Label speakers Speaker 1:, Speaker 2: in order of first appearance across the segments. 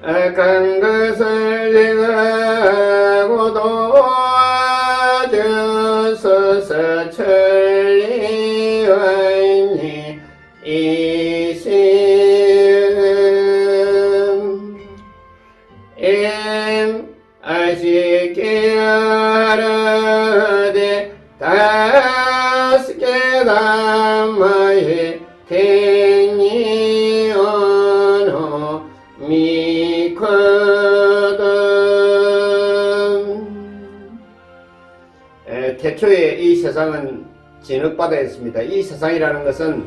Speaker 1: 악한 것을 제거하고 도와주소서. 천리왕이 이심 아시게 하라되 다스게 담마에 탱이언호 미거든. 태초에 이 세상은 진흙바다였습니다. 이 세상이라는 것은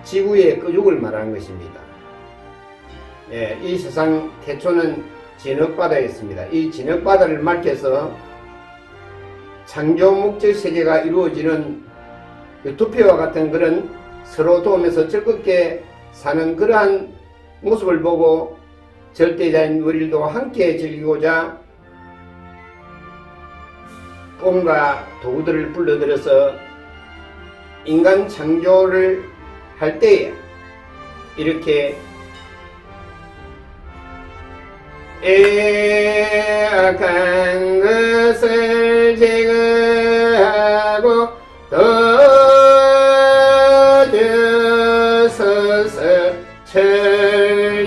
Speaker 1: 지구의 끄죽을 말하는 것입니다. 이 세상 태초는 진흙바다였습니다. 이 진흙바다를 막혀서 창조 목적 세계가 이루어지는 유토피아와 같은 그런 서로 도우면서 즐겁게 사는 그러한 모습을 보고 절대자인 우리들도 함께 즐기고자 뽕과 도구들을 불러들여서 인간 창조를 할 때에 이렇게 악한 것을 제거하고 도와주소서. 천리왕이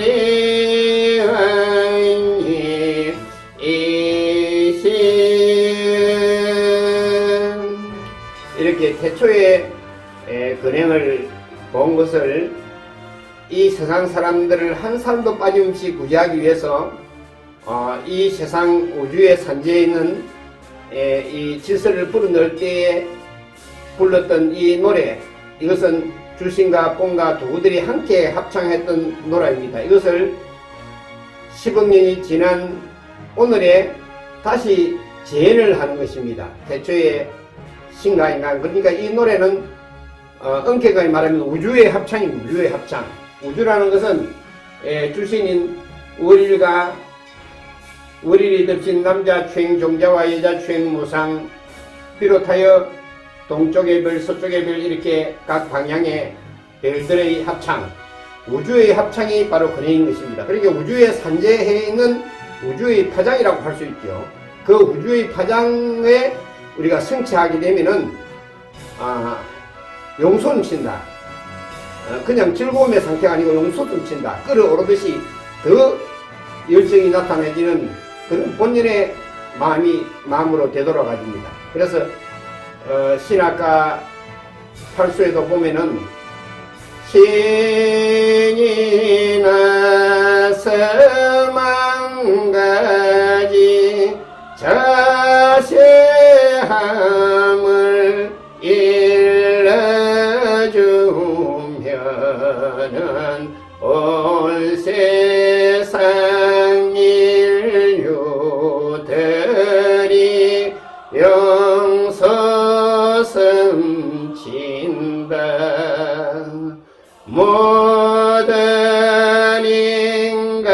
Speaker 1: 이신. 이렇게 태초에 근행을 본 것을 이 세상 사람들을 한 사람도 빠짐없이 구제하기 위해서 이 세상 우주의 산지에 있는 이 질서를 불어넣을 때에 불렀던 이 노래, 이것은 줄신과 뽕과 도구들이 함께 합창했던 노래입니다. 이것을 10억 년이 지난 오늘에 다시 재현을 하는 것입니다. 태초에 신과 인간, 그러니까 이 노래는 엄격하게 말하면 우주의 합창입니다. 우주의 합창. 우주라는 것은 줄신인 월일이 덮친 남자 추행 종자와 여자 추행 무상 비롯하여 동쪽의 별, 서쪽의 별, 이렇게 각 방향의 별들의 합창, 우주의 합창이 바로 근행인 것입니다. 그러니까 우주의 산재해 있는 우주의 파장이라고 할 수 있죠. 그 우주의 파장에 우리가 성취하게 되면은 용손 친다. 그냥 즐거움의 상태가 아니고 용손 친다. 끌어오르듯이 더 열정이 나타내지는 그런 본연의 마음으로 되돌아가집니다. 그래서 신학가 팔수에도 보면은 신이 나서 만가지 자세함을 일러주면은 온 세상 인류들이 용서 섬친다. 모든 인간을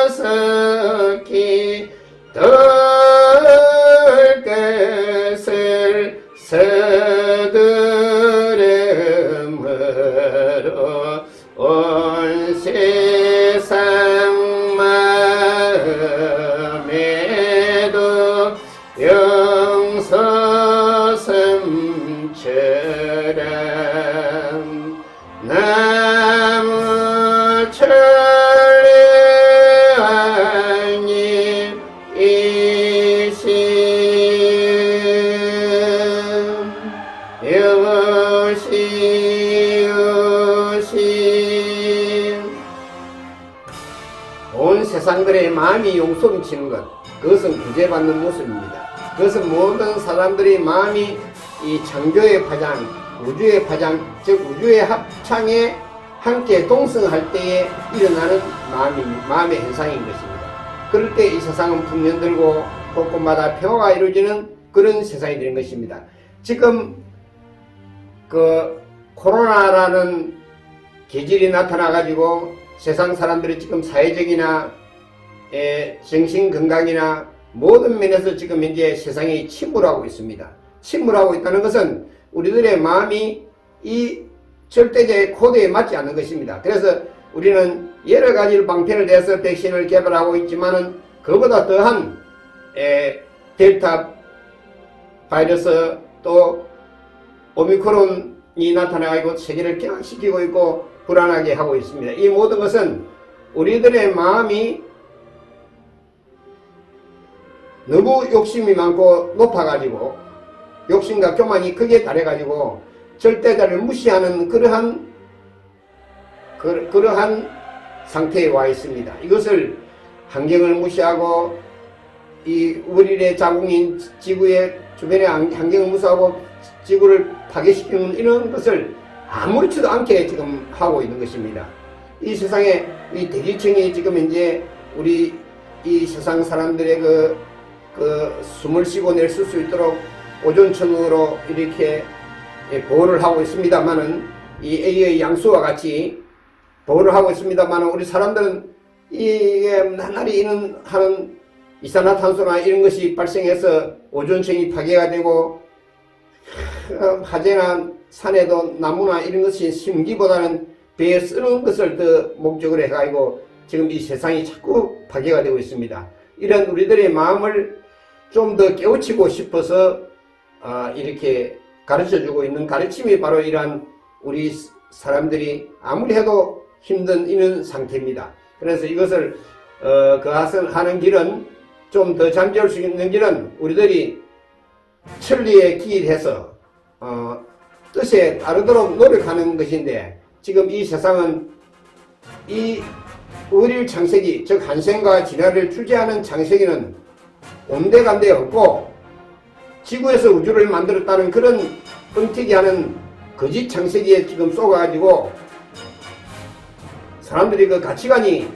Speaker 1: 조속히 도울 것을 서두름으로 온 세상 마음에도 용서 섬처럼 나무 천리왕이 이신 여시오신. 온 세상들의 마음이 용서치는 것, 그것은 구제받는 모습입니다. 그것은 모든 사람들의 마음이 이 창조의 파장, 우주의 파장, 즉 우주의 합창에 함께 동성할 때에 일어나는 마음의 현상인 것입니다. 그럴 때 이 세상은 풍년들고 곳곳마다 평화가 이루어지는 그런 세상이 되는 것입니다. 지금 그 코로나라는 계절이 나타나 가지고 세상 사람들이 지금 사회적이나 정신건강이나 모든 면에서 지금 현재 세상이 침울하고 있습니다. 침울하고 있다는 것은 우리들의 마음이 이 절대적인 코드에 맞지 않는 것입니다. 그래서 우리는 여러 가지 방편을 내서 백신을 개발하고 있지만은 그보다 더한 델타 바이러스 또 오미크론이 나타나고 세계를 경악시키고 있고 불안하게 하고 있습니다. 이 모든 것은 우리들의 마음이 너무 욕심이 많고 높아가지고 욕심과 교만이 크게 달해가지고 절대자를 무시하는 그러한 상태에 와 있습니다. 이것을 환경을 무시하고 이 우리의 자궁인 지구의 주변의 환경을 무시하고 지구를 파괴시키는 이런 것을 아무렇지도 않게 지금 하고 있는 것입니다. 이 세상에 이 대기층이 지금 이제 우리 이 세상 사람들의 숨을 쉬고 낼 수 있도록 오존층으로 이렇게 보호를 하고 있습니다만은 이 A의 양수와 같이 보호를 하고 있습니다만은 우리 사람들은 이게 나날이 하는 이산화탄소나 이런 것이 발생해서 오존층이 파괴가 되고 화재나 산에도 나무나 이런 것이 심기보다는 배에 쓰는 것을 더 목적으로 해가지고 지금 이 세상이 자꾸 파괴가 되고 있습니다. 이런 우리들의 마음을 좀 더 깨우치고 싶어서 이렇게 가르쳐주고 있는 가르침이 바로 이러한 우리 사람들이 아무리 해도 힘든 이런 상태입니다. 그래서 이것을 하는 길은 좀 더 잠재울 수 있는 길은 우리들이 천리에 기일해서 뜻에 따르도록 노력하는 것인데 지금 이 세상은 이 의릴 창세기 즉 한생과 진화를 주재하는 창세기는 온데간데 없고 지구에서 우주를 만들었다는 그런 뻥튀기 하는 거짓 창세기에 지금 쏘가지고 사람들이 그 가치관이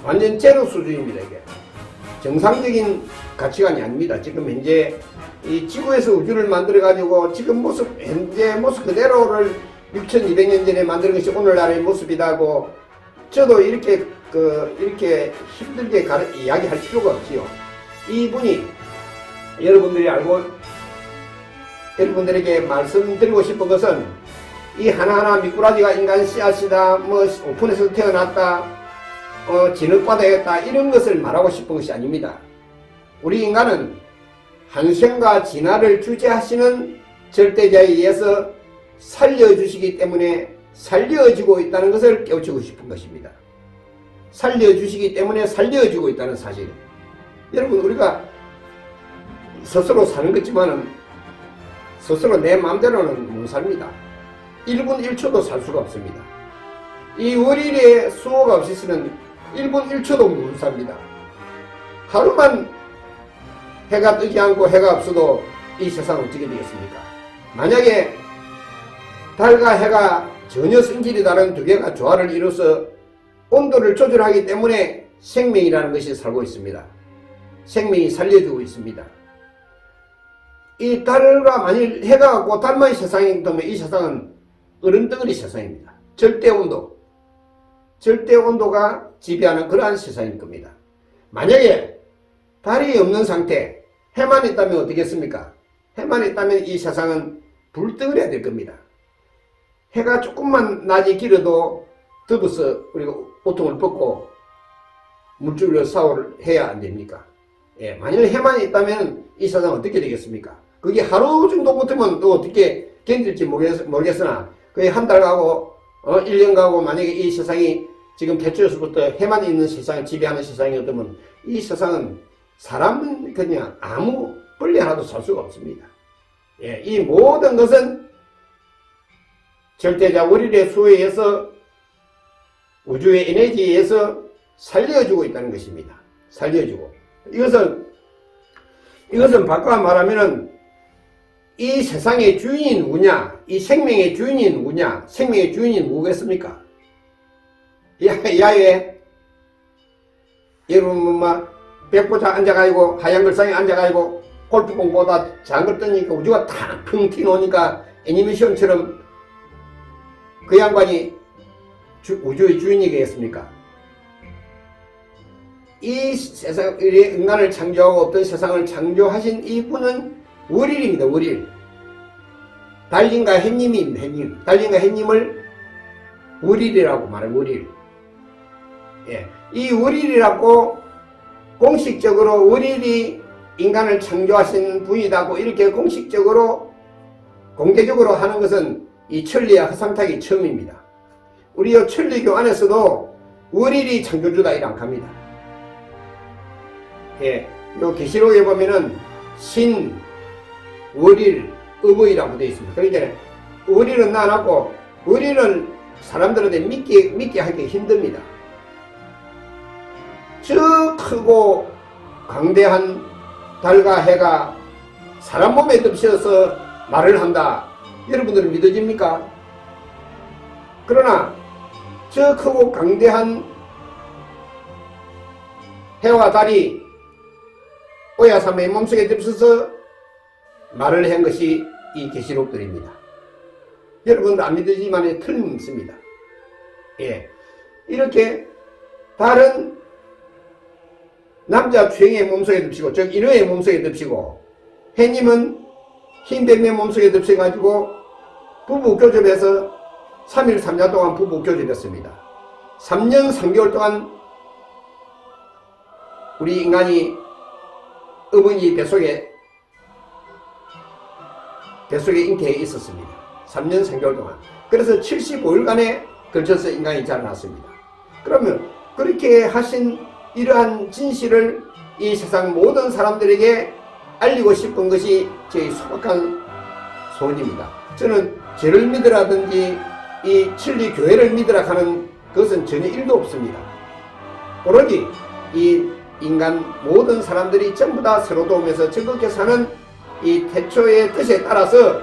Speaker 1: 완전 제로 수준입니다. 이게 정상적인 가치관이 아닙니다. 지금 현재 이 지구에서 우주를 만들어 가지고 지금 현재 모습 그대로를 6200년 전에 만든 것이 오늘날의 모습이라고 저도 이렇게 힘들게 이야기할 필요가 없지요. 이분이 여러분들이 알고 여러분들에게 말씀드리고 싶은 것은 이 하나하나 미꾸라지가 인간 씨앗이다, 오픈에서 태어났다, 진흙바다였다 이런 것을 말하고 싶은 것이 아닙니다. 우리 인간은 한생과 진화를 주재하시는 절대자에 의해서 살려주시기 때문에 살려지고 있다는 것을 깨우치고 싶은 것입니다. 살려주시기 때문에 살려지고 있다는 사실. 여러분 우리가 스스로 사는 것지만은 스스로 내 마음대로는 못 삽니다. 1분 1초도 살 수가 없습니다. 이 월일의 수호가 없이서는 1분 1초도 못 삽니다. 하루만 해가 뜨지 않고 해가 없어도 이 세상은 어떻게 되겠습니까? 만약에 달과 해가 전혀 성질이 다른 두 개가 조화를 이뤄서 온도를 조절하기 때문에 생명이라는 것이 살고 있습니다. 생명이 살려주고 있습니다. 이 달과 만일 해가 없고 달만 세상이기 때문에 이 세상은 얼음덩어리 세상입니다. 절대온도가 지배하는 그러한 세상일 겁니다. 만약에 달이 없는 상태, 해만 있다면 어떻겠습니까? 해만 있다면 이 세상은 불덩어리가 될 겁니다. 해가 조금만 낮이 길어도 덮어서 우리가 고통을 벗고 물줄기로 샤워를 해야 안 됩니까? 예, 만일 해만 있다면 이 세상은 어떻게 되겠습니까? 그게 하루 정도 붙으면 또 어떻게 견딜지 모르겠으나 그게 한 달 가고 1년 가고 만약에 이 세상이 지금 태초에서부터 해만 있는 세상을 지배하는 세상이었다면 이 세상은 사람은 그냥 아무 벌레 하나도 살 수가 없습니다. 예, 이 모든 것은 절대자 월일의 수에 의해서 우주의 에너지에 의해서 살려주고 있다는 것입니다. 살려주고. 이것은 바꿔 말하면은 이 세상의 주인이 누구냐? 이 생명의 주인이 누구냐? 생명의 주인이 누구겠습니까? 야외 여러분 백보자 앉아가지고 하얀 걸상에 앉아가지고 골프공보다 작은 걸 뜨니까 우주가 탁 튀노니까 애니메이션처럼 그 양반이 우주의 주인이겠습니까? 이 세상, 인간을 창조하고 어떤 세상을 창조하신 이분은 월일입니다. 월일. 달님과 햇님입니다. 햇님. 달님과 햇님을 월일이라고 말해요. 월일. 예. 이 월일이라고 공식적으로 월일이 인간을 창조하신 분이다고 이렇게 공식적으로 공개적으로 하는 것은 이 천리와 허상탁이 처음입니다. 우리 천리교 안에서도 월일이 창조주다 이랑 합니다. 예. 요 계시록에 보면은 신, 월일, 어버이라고 되어 있습니다. 그러니까 월일은 나왔고 월일은 사람들한테 믿게 하기 힘듭니다. 저 크고 강대한 달과 해가 사람 몸에 덮쳐서 말을 한다. 여러분들은 믿어집니까? 그러나 저 크고 강대한 해와 달이 오야삼의 몸속에 덮쳐서 말을 한 것이 이 계시록들입니다. 여러분들 안 믿으지만 틀림없습니다. 예. 이렇게 달은 남자 주행의 몸속에 덮치고, 즉 인어의 몸속에 덮치고, 해님은 흰 뱀의 몸속에 덮쳐가지고 부부 교접해서 3일 3년 동안 부부 교접했습니다. 3년 3개월 동안 우리 인간이 어머니 뱃속에 잉태해 있었습니다. 3년 3개월 동안. 그래서 75일간에 걸쳐서 인간이 자라났습니다. 그러면 그렇게 하신 이러한 진실을 이 세상 모든 사람들에게 알리고 싶은 것이 저희 소박한 소원입니다. 저는 죄를 믿으라든지 이 천리 교회를 믿으라 하는 것은 전혀 일도 없습니다. 오로지 이 인간 모든 사람들이 전부 다 서로 도우면서 즐겁게 사는 이 태초의 뜻에 따라서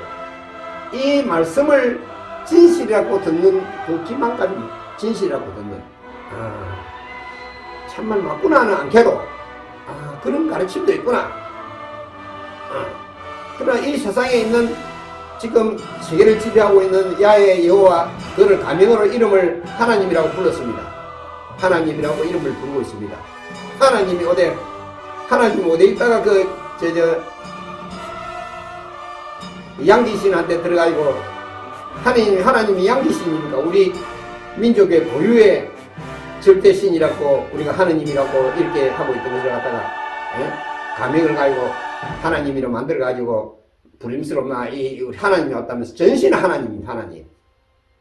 Speaker 1: 이 말씀을 진실이라고 듣는 그 기만감이 진실이라고 듣는 참말 맞구나는 않게도 그런 가르침도 있구나. 그러나 이 세상에 있는 지금 세계를 지배하고 있는 야훼 여호와 그를 가명으로 이름을 하나님이라고 불렀습니다. 하나님이라고 이름을 부르고 있습니다. 하나님 어디 있다가 양귀신한테 들어가지고 하나님이 양귀신입니까? 우리 민족의 고유의 절대신이라고 우리가 하나님이라고 이렇게 하고 있던 것을 갖다가 가명을 가지고 하나님이라 만들어 가지고 불임스럽나 우리 하나님이 왔다면서 전신 하나님입니다.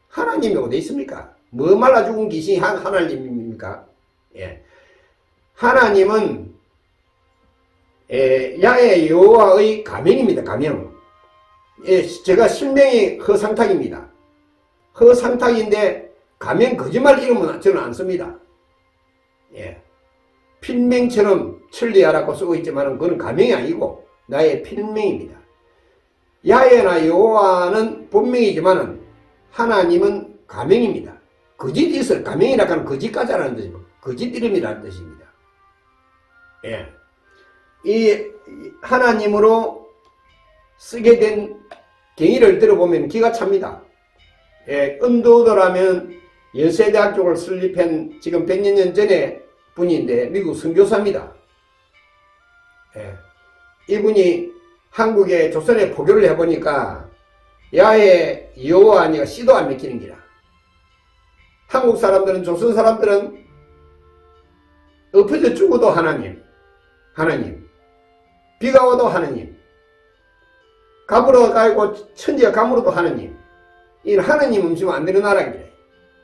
Speaker 1: 하나님이 어디 있습니까? 뭐 말라 죽은 귀신이 하나님입니까? 예. 하나님은 야훼 여호와의 가명입니다. 가명. 예, 제가 실명이 허상탁입니다. 허상탁인데 가명 거짓말 이름은 저는 안 씁니다. 예. 필명처럼 천리하라고 쓰고 있지만 그건 가명이 아니고 나의 필명입니다. 야훼나 여호와는 본명이지만 하나님은 가명입니다. 거짓 있을 가명이라고 하는 거짓가짜라는 뜻입니다. 거짓 이름이라는 뜻입니다. 예. 이 하나님으로 쓰게 된 경위를 들어보면 기가 찹니다. 예, 은도더라면 연세대학 쪽을 설립한 지금 100년 전의 분인데 미국 선교사입니다. 예, 이분이 한국에 조선에 포교를 해보니까 야훼 여호와니가 씨도 안 먹히는 기라. 한국 사람들은 조선 사람들은 엎어져 죽어도 하나님 비가 와도 하나님 가물어 가지고 천지가 가물어도 하나님 이 하나님 없으면 안 되는 나라입니다.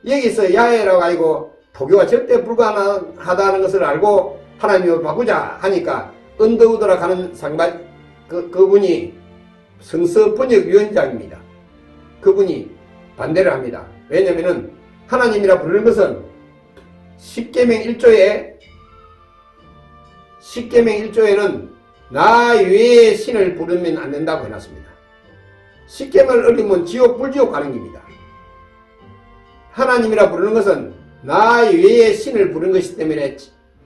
Speaker 1: 여기서 야훼라고 하고 포교가 절대 불가능하다는 것을 알고 하나님을 바꾸자 하니까 언더우드라 가는 상반 그분이 성서 번역위원장입니다. 그분이 반대를 합니다. 왜냐면은 하나님이라 부르는 것은 십계명 1조에는 나 외에 신을 부르면 안 된다고 해놨습니다. 십계명을 어기면 지옥 불지옥 가는 겁니다. 하나님이라 부르는 것은 나 외에 신을 부르는 것이기 때문에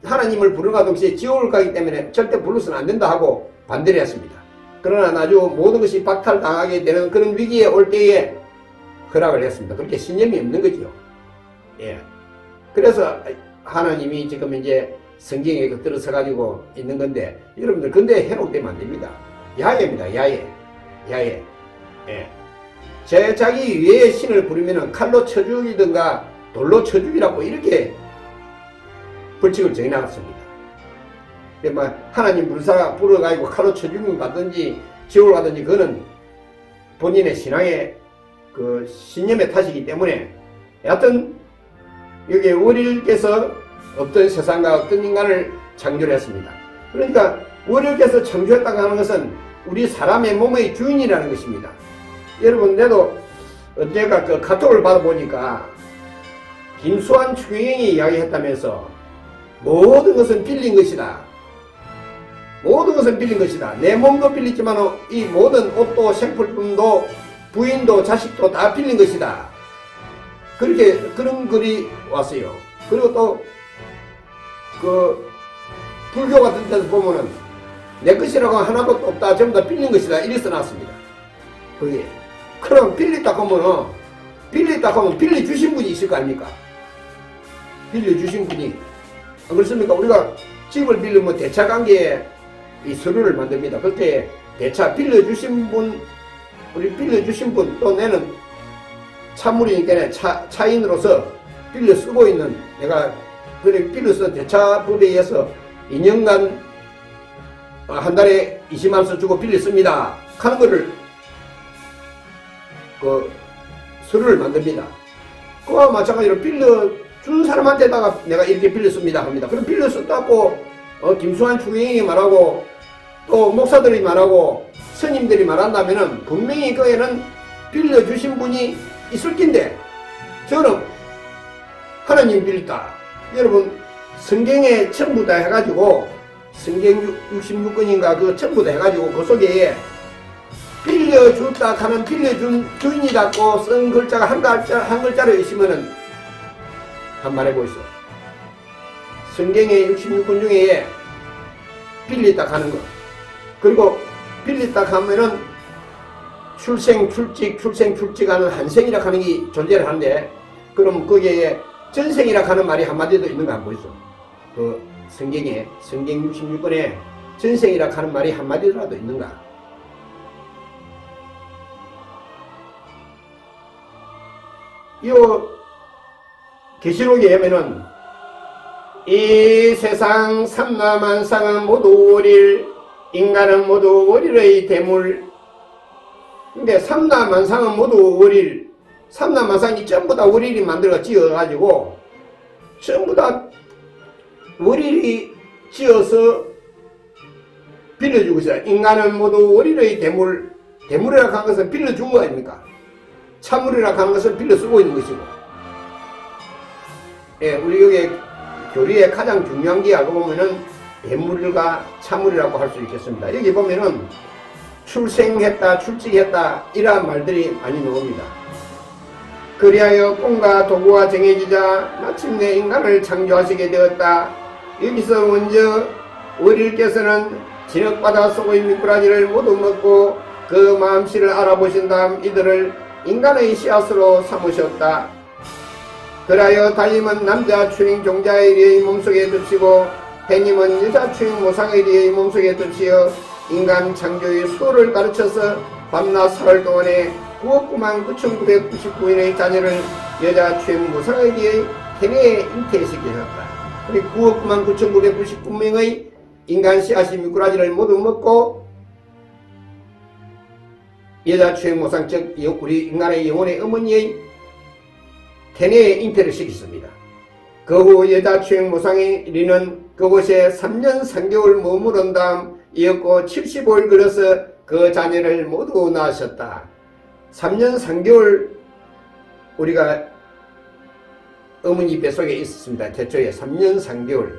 Speaker 1: 하나님을 부르는 동시에 지옥을 가기 때문에 절대 불러서는 안 된다 하고 반대를 했습니다. 그러나 나중 모든 것이 박탈당하게 되는 그런 위기에 올 때에 허락을 했습니다. 그렇게 신념이 없는 거죠. 예. 그래서 하나님이 지금 이제 성경에 들어서 가지고 있는 건데 여러분들 근데 해놓으면 안 됩니다. 야훼입니다. 야훼. 예. 자기 위에 신을 부리면은 칼로 쳐 죽이든가 돌로 쳐 죽이라고 이렇게 벌칙을 정해놨습니다. 하나님 불사 불어가지고 칼로 쳐 죽임 받든지 지옥을 가든지 그거는 본인의 신앙의 그 신념의 탓이기 때문에 여하튼 여기에 월일께서 어떤 세상과 어떤 인간을 창조를 했습니다. 그러니까 월일께서 창조했다고 하는 것은 우리 사람의 몸의 주인이라는 것입니다. 여러분, 내도 언제가 그 카톡을 받아보니까 김수환 추경이 이야기했다면서 모든 것은 빌린 것이다. 모든 것은 빌린 것이다. 내 몸도 빌리지만 이 모든 옷도 생필품도 부인도 자식도 다 빌린 것이다. 그렇게 그런 글이 왔어요. 그리고 또 그 불교 같은 데서 보면은 내 것이라고 하나도 없다. 전부 다 빌린 것이다. 이래 써놨습니다. 그게. 그럼 빌렸다 하면은 빌려 주신 분이 있을 거 아닙니까? 빌려 주신 분이. 안 그렇습니까? 우리가 집을 빌리면 대차 관계에 이 서류를 만듭니다. 그때 대차 빌려주신 분, 우리 빌려주신 분, 또 내는 차물이니까 차인으로서 빌려 쓰고 있는, 내가 그래 빌려서 대차법에 의해서 2년간 한 달에 20만원 주고 빌려 씁니다 하는 거를 그 서류를 만듭니다. 그와 마찬가지로 빌려 준 사람한테다가 내가 이렇게 빌려 씁니다 합니다. 그럼 빌려 썼다고 김수환 추경이 말하고 또 목사들이 말하고 스님들이 말한다면은 분명히 그에는 빌려주신 분이 있을 낀데 저는 하나님 빌렸다. 여러분, 성경에 전부 다 해가지고 성경 66권인가 그 전부 다 해가지고 그 속에 빌려줬다 하는 빌려준 주인이라고 쓴 글자가 한 글자로 있으면은 한번 해보시오. 성경의 66권 중에 빌렸다 하는 것, 그리고 빌렸다 하면은 출생 출직하는 한생이라 하는 게 존재를 하는데, 그럼 거기에 전생이라 하는 말이 한마디도 있는가 한번 보시오. 그 성경에, 성경 66권에 전생이라 하는 말이 한마디라도 있는가? 이 계시록에 하면은 이 세상 삼라만상은 모두 월일, 인간은 모두 월일의 대물. 근데 삼라만상은 모두 월일, 삼라만상이 전부 다 월일이 만들어 지어가지고 전부 다 월일이 지어서 빌려주고 있어요. 인간은 모두 월일의 대물. 대물이라고 하는 것은 빌려준 거 아닙니까? 차물이라고 하는 것은 빌려 쓰고 있는 것이고. 예, 우리 여기 교리의 가장 중요한 게 알고 보면은 대물과 차물이라고 할 수 있겠습니다. 여기 보면은 출생했다, 출직했다 이러한 말들이 많이 나옵니다. 그리하여 꿈과 도구가 정해지자 마침내 인간을 창조하시게 되었다. 여기서 먼저 월일께서는 진흙바다 속의 미꾸라지를 모두 먹고 그 마음씨를 알아보신 다음 이들을 인간의 씨앗으로 삼으셨다. 그리하여 달님은 남자 추행 종자의 리의 몸속에 덮치고 해님은 여자 추행 모상의 리의 몸속에 덮치어 인간 창조의 수호를 가르쳐서 밤낮 사흘 동안에 9억 9만 9,999인의 자녀를 여자 추행 모상의 리의 태내에 잉태시키셨다. 그리고 9억 9만 9,999명의 인간 씨앗이 미꾸라지를 모두 먹고 여자 추행 모상, 즉 우리 인간의 영혼의 어머니의 태내에 잉태를 시켰습니다. 그 후 여자 추행 모상의 리는 그곳에 3년 3개월 머무른 다음 이었고 75일 걸어서 그 자녀를 모두 낳으셨다. 3년 3개월 우리가 어머니 뱃속에 있었습니다. 태초에 3년 3개월.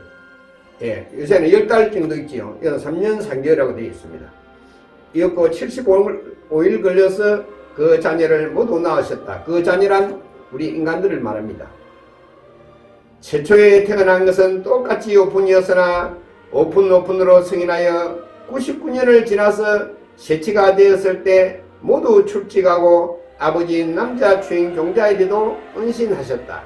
Speaker 1: 예, 요새는 10달 정도 있지요. 이건 3년 3개월이라고 되어 있습니다. 이었고 75일 걸려서 그 자녀를 모두 낳으셨다. 그 자녀란 우리 인간들을 말합니다. 최초에 태어난 것은 똑같이 오픈이었으나 오픈으로 승인하여 99년을 지나서 세치가 되었을 때 모두 출직하고 아버지인 남자 추행 종자에게도 은신하셨다.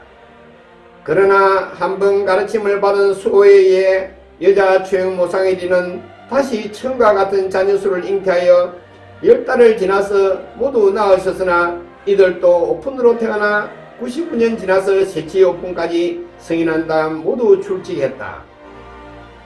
Speaker 1: 그러나 한 번 가르침을 받은 수호에 의해 여자 추행 모상의 리는 다시 처음과 같은 자녀수를 잉태하여 10달을 지나서 모두 나으셨으나 이들도 오픈으로 태어나 99년 지나서 세치 오픈까지 승인한 다음 모두 출직했다.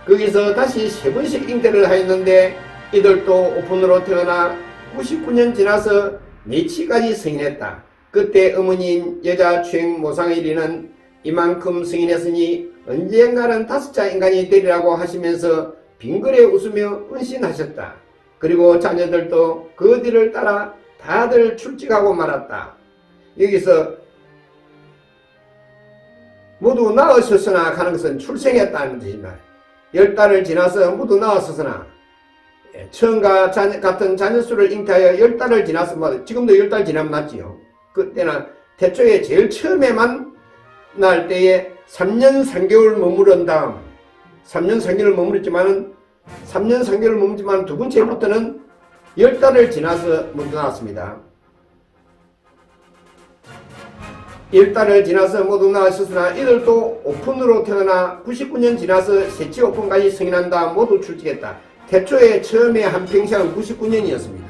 Speaker 1: 거기서 다시 3번씩 잉태를 하였는데 이들도 오픈으로 태어나 99년 지나서 내치까지 승인했다. 그때 어머니인 여자 추행 모상일이는 이만큼 승인했으니 언젠가는 5자 인간이 되리라고 하시면서 빙그레 웃으며 은신하셨다. 그리고 자녀들도 그 뒤를 따라 다들 출직하고 말았다. 여기서 모두 낳으셨으나 하는 것은 출생했다는 뜻입니다. 10달을 지나서 모두 낳았으나 처음과 같은 자녀수를 잉태하여 10달을 지나서 지금도 10달 지나면 낳지요. 그때는 태초에 제일 처음에만 낳을 때에 3년 3개월 머무른 다음 3년 3개월 머무르지만은 3년 3개월 머무르지만 두 번째부터는 10달을 지나서 모두 낳았습니다. 10달을 지나서 모두 낳으셨으나 이들도 오픈으로 태어나 99년 지나서 세치 오픈까지 승인한 다음 모두 출직했다. 태초에 처음에 한평생은 99년이었습니다.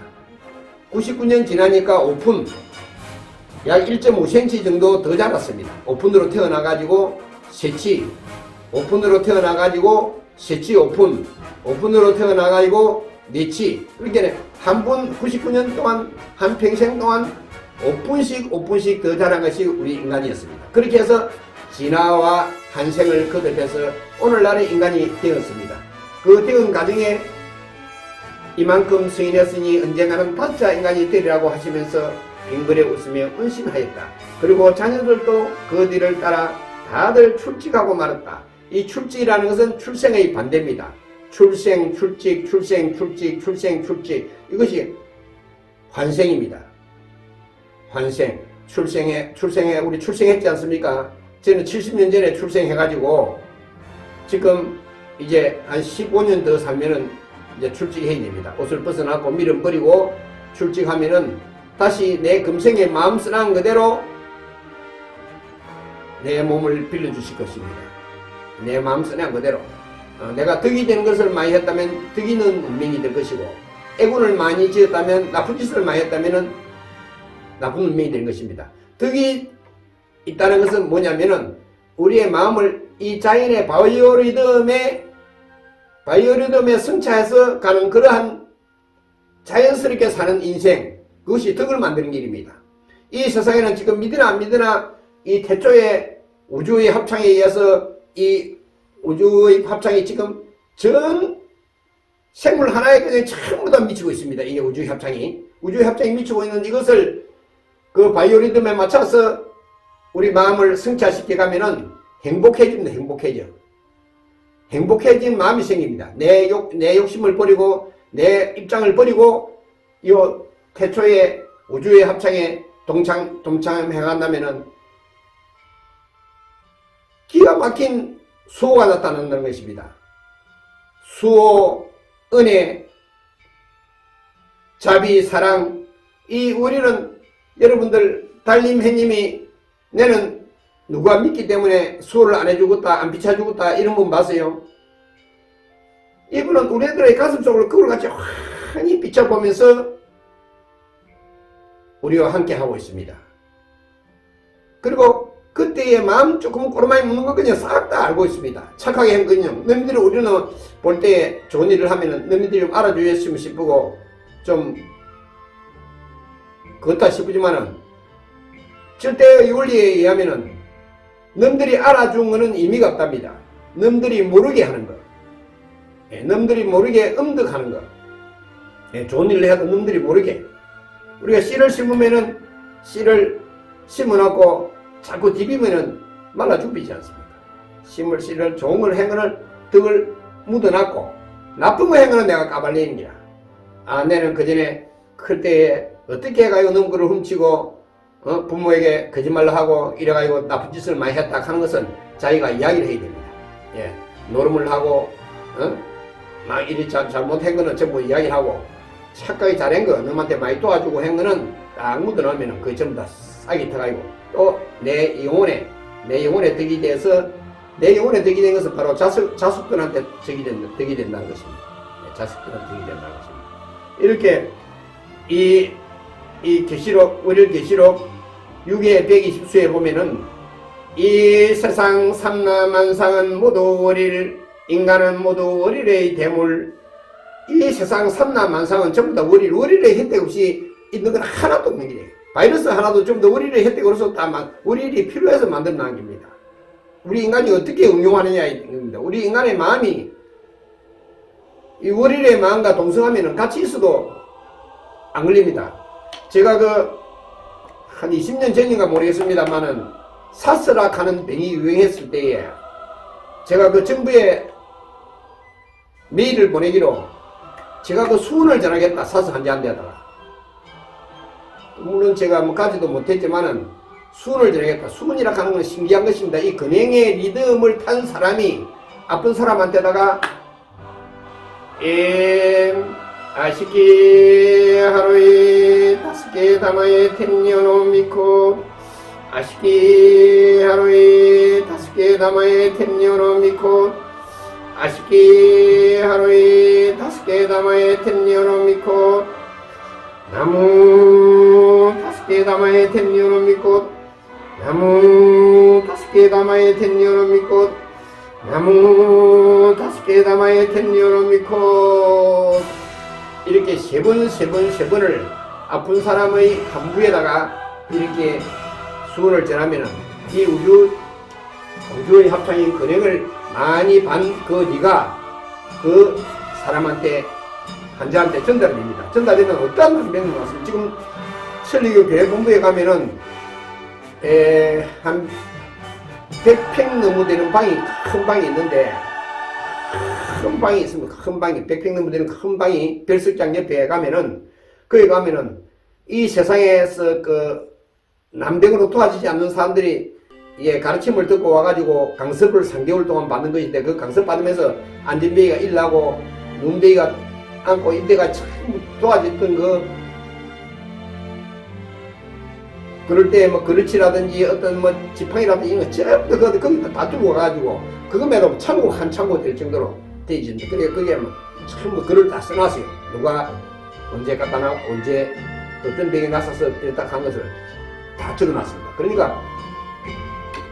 Speaker 1: 99년 지나니까 오픈 약 1.5cm 정도 더 자랐습니다. 오픈으로 태어나가지고 세치, 오픈으로 태어나가지고 세치 오픈, 오픈으로 태어나가지고 내치. 그러니까 한 번 99년 동안 한평생 동안 오픈씩 더 자란 것이 우리 인간이었습니다. 그렇게 해서 진화와 한생을 거듭해서 오늘날의 인간이 되었습니다. 그 되은 과정에 이만큼 승인했으니 언젠가는 5자 인간이 되리라고 하시면서 빙그레 웃으며 은신하였다. 그리고 자녀들도 그 뒤를 따라 다들 출직하고 말았다. 이 출직이라는 것은 출생의 반대입니다. 출생, 출직, 출생, 출직, 출생, 출직. 이것이 환생입니다. 환생. 출생에 우리 출생했지 않습니까? 저는 70년 전에 출생해가지고 지금 이제 한 15년 더 살면은 이제 출직해야 됩니다. 옷을 벗어나고 미련 버리고 출직하면은 다시 내 금생의 마음 쓰는 그대로 내 몸을 빌려주실 것입니다. 내 마음 쓰는 그대로. 내가 덕이 되는 것을 많이 했다면 덕이는 운명이 될 것이고, 애군을 많이 지었다면, 나쁜 짓을 많이 했다면 나쁜 운명이 되는 것입니다. 덕이 있다는 것은 뭐냐면은 우리의 마음을 이 자연의 바이오리듬에 성찰해서 가는 그러한 자연스럽게 사는 인생, 그것이 덕을 만드는 일입니다. 이 세상에는 지금 믿으나 안 믿으나 이 태초의 우주의 합창에 의해서 이 우주의 합창이 지금 전 생물 하나에 그냥 전부 다 미치고 있습니다. 이게 우주의 합창이 미치고 있는 이것을 그 바이오리듬에 맞춰서 우리 마음을 성찰시켜 가면은 행복해집니다. 행복해진 마음이 생깁니다. 내 욕심을 버리고 내 입장을 버리고 이 태초의 우주의 합창에 동참해 간다면은 기가 막힌 수호가 나타난다는 것입니다. 수호, 은혜, 자비, 사랑. 이 우리는 여러분들 달님 해님이 내는 누가 믿기 때문에 수호를 안 해주겠다, 안 비춰주겠다 이런 분 봤어요? 이분은 우리들의 가슴속으로 그걸 같이 환히 비춰보면서 우리와 함께 하고 있습니다. 그리고 그때의 마음 조금 꼬르마이 묻는 거 그냥 싹 다 알고 있습니다. 착하게 했거든요. 너희들이 우리는 볼 때 좋은 일을 하면은 너희들이 좀 알아주셨으면 싶고 좀 그렇다 싶지만은 절대의 윤리에 의하면은 너희들이 알아준 거는 의미가 없답니다. 너희들이 모르게 하는 거. 너희들이 모르게 음득하는 거. 좋은 일을 해도 너희들이 모르게. 우리가 씨를 심으면은 씨를 심어놓고 자꾸 디비면은 말라 죽이지 않습니까? 씨를 좋은 걸 행을 덕을 묻어놨고 나쁜 거 행을 내가 까발리는 거야. 내는 그 전에 클 때에 어떻게 해가지고 넘거를 훔치고 부모에게 거짓말을 하고 이래가지고 나쁜 짓을 많이 했다 하는 것은 자기가 이야기를 해야 됩니다. 노름을 하고 막 이리 잘못한 거는 전부 이야기를 하고 착하게 잘한 거 너한테 많이 도와주고 한 거는 딱 묻어놓으면 그게 전부 다 싹이 터가지고 또 내 영혼에 덕이 돼서 내 영혼에 덕이 된 것은 바로 자식들한테 덕이 된다는 것입니다. 자식들한테 덕이 된다는 것입니다. 이렇게 이 계시록, 월요 계시록 6회 120수에 보면은 이 세상 삼라만상은 모두 월일, 인간은 모두 월일의 대물. 이 세상 삼라만상은 전부 다 월일의 혜택 없이 있는 건 하나도 없는 게 바이러스 하나도 좀 더 월일의 혜택으로서 월일이 필요해서 만든 난입니다. 우리 인간이 어떻게 응용하느냐입니다. 우리 인간의 마음이 이 월일의 마음과 동성하면 같이 있어도 안 걸립니다. 제가 한 20년 전인가 모르겠습니다만은 사스락 하는 병이 유행했을 때에 제가 정부에 메일을 보내기로 제가 수은을 전하겠다. 사스 환자한테다가. 물론 제가 가지도 못했지만은 수은을 전하겠다. 수은이라 하는 건 신기한 것입니다. 이 근행의 리듬을 탄 사람이 아픈 사람한테다가 아시키 하루에 5개 담아에 텐녀노 미코 아시키 하루에 5개 담아에 텐녀노 미코 아시키 하루에 5개 담아에 텐녀노 미코 나무 5개 담아에 텐녀노 미코 나무 5개 담아에 텐녀노 미코 나무 5개 담아에 텐녀노 미코 이렇게 세 번을 아픈 사람의 간부에다가 이렇게 수은을 전하면 이 우주의 합창인 근행을 많이 반 네가 그 사람한테 환자한테 전달됩니다. 전달되면 어떠한 난병이 왔습니다. 지금 천리교 교회본부에 가면은 한 100평 넘어 되는 방이 큰 방이 있는데 큰 방이 있습니다. 큰 방이 100평 넘어 되는 큰 방이 별석장 옆에 가면은 거기 가면은 이 세상에서 난병으로 도와주지 않는 사람들이 가르침을 듣고 와가지고 강습을 3개월 동안 받는 것인데 그 강습 받으면서 안진뱅이가 일나고 눈뱅이가 안고 이때가 참 도와줬던 그럴 때 그릇이라든지 어떤 지팡이라든지 이런 거 전부 거기다 다 두고 가가지고 그것만으로 창고 한 창고 될 정도로 돼 있는데 그게 전부 글을 다 써놨어요. 누가 언제 갖다 놔 언제 어떤 병이 났어서 딱 한 것을 다 적어놨습니다. 그러니까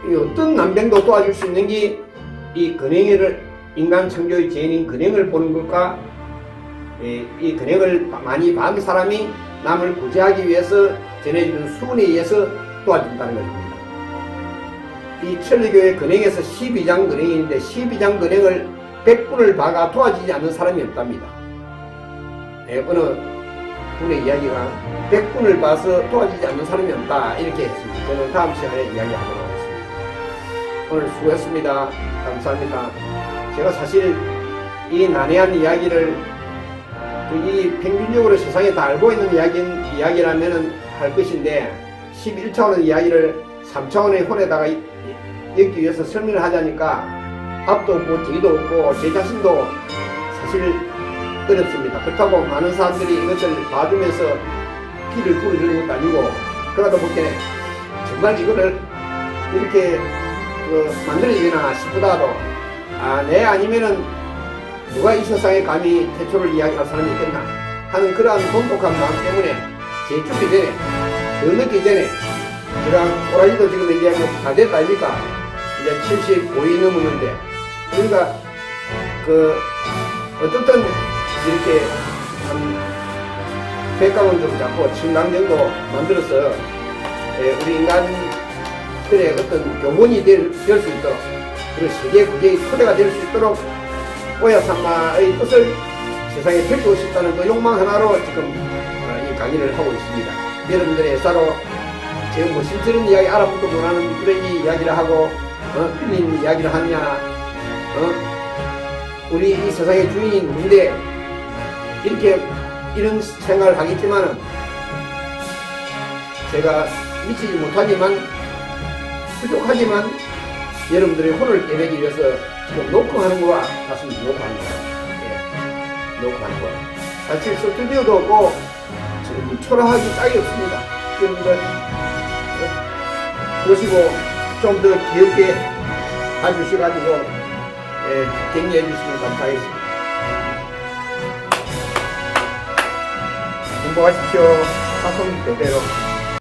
Speaker 1: 이 어떤 난병도 도와줄 수 있는 게 이 근행을 인간 창조의 죄인인 근행을 보는 것과 이 근행을 많이 받은 사람이 남을 구제하기 위해서 전해주는 수은에 의해서 도와준다는 것입니다. 이 천리교의 근행에서 12장 근행인데 12장 근행을 100분을 봐가 도와주지 않는 사람이 없답니다. 어느 분의 이야기가 100분을 봐서 도와주지 않는 사람이 없다 이렇게 했습니다. 저는 다음 시간에 이야기하도록 하겠습니다. 오늘 수고했습니다. 감사합니다. 제가 사실 이 난해한 이야기를 이 평균적으로 세상에 다 알고 있는 이야기라면 할 것인데 11차원의 이야기를 3차원의 혼에다가 엮기 위해서 설명을 하자니까 앞도 없고 뒤도 없고 제 자신도 사실 어렵습니다. 그렇다고 많은 사람들이 이것을 봐주면서 피를 뿌리는 것도 아니고 그러다 보니 정말 이거를 이렇게 만들어지나 싶더라도 내 아니면은 누가 이 세상에 감히 태초를 이야기할 사람이 있겠나 하는 그러한 돈독한 마음 때문에 제 죽기 전에 더 늦기 전에 제가 오라지도 지금 이제 다 됐다 아닙니까? 이제 75이 넘었는데 그러니까 어떻든 이렇게 한 100가운 좀 잡고 7강 정도 만들어서 우리 인간들의 어떤 교본이 될 수 있도록 그리고 세계 구제의 토대가 될 수 있도록 오야산마의 뜻을 세상에 펼치고 싶다는 그 욕망 하나로 지금 이 강의를 하고 있습니다. 여러분들의 애사로 지금 실제는 이야기 알아보도 못하는 그런 이야기를 하고 틀린 이야기를 하느냐 우리 이 세상의 주인이 누군데 이렇게 이런 생각을 하겠지만은 제가 미치지 못하지만 부족하지만 여러분들의 혼을 깨내기 위해서 지금 녹화하는 거와 같습니다. 녹화하는 거. 녹화하는 거. 사실 스튜디오도 없고 지금 초라하기 짝이 없습니다. 여러분들 보시고 좀 더 귀엽게 봐주셔가지고 격려해 주시면 감사하겠습니다. 수고하십시오. 사성 대대로.